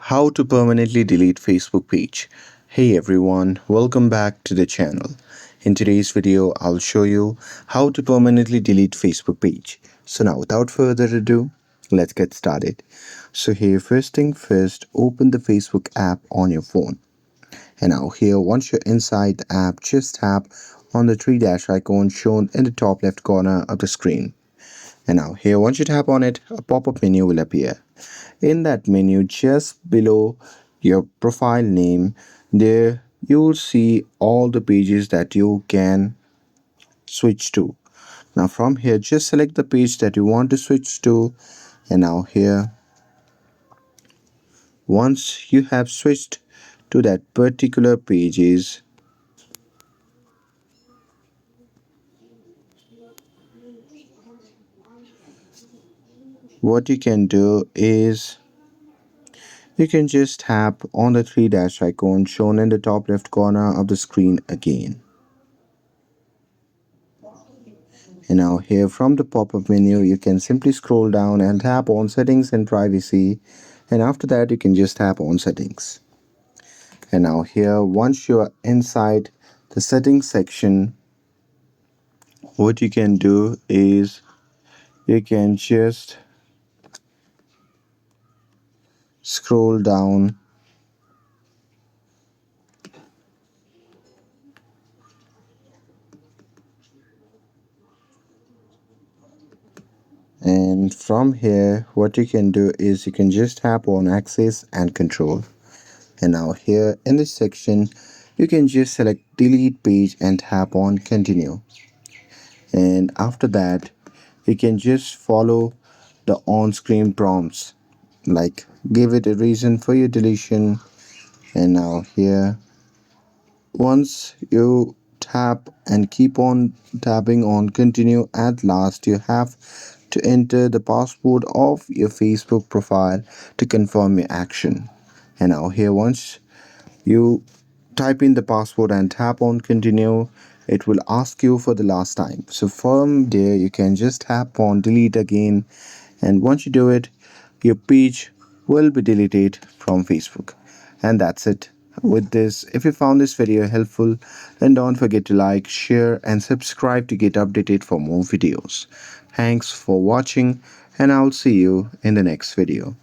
How to permanently delete Facebook page. Hey everyone, welcome back to the channel. In today's video, I'll show you how to permanently delete Facebook page. So now without further ado, let's get started. So here first thing first, open the Facebook app on your phone. And now here once you're inside the app, just tap on the three dash icon shown in the top left corner of the screen. And now here once you tap on it, a pop-up menu will appear. In that menu, just below your profile name, there you'll see all the pages that you can switch to. Now from here, just select the page that you want to switch to. And now here, once you have switched to that particular pages, what you can do is you can just tap on the three dash icon shown in the top left corner of the screen again. And now here from the pop-up menu, you can simply scroll down and tap on settings and privacy. And after that, you can just tap on settings. And now here, once you are inside the settings section, what you can do is you can just scroll down and from here what you can do is you can just tap on access and control. And now here in this section you can just select delete page and tap on continue. And after that you can just follow the on-screen prompts, like give it a reason for your deletion. And now here once you tap and keep on tapping on continue, at last you have to enter the password of your Facebook profile to confirm your action. And now here once you type in the password and tap on continue, it will ask you for the last time. So from there you can just tap on delete again, and once you do it, your page will be deleted from Facebook. And that's it with this. If you found this video helpful, then don't forget to like, share and subscribe to get updated for more videos. Thanks for watching, and I'll see you in the next video.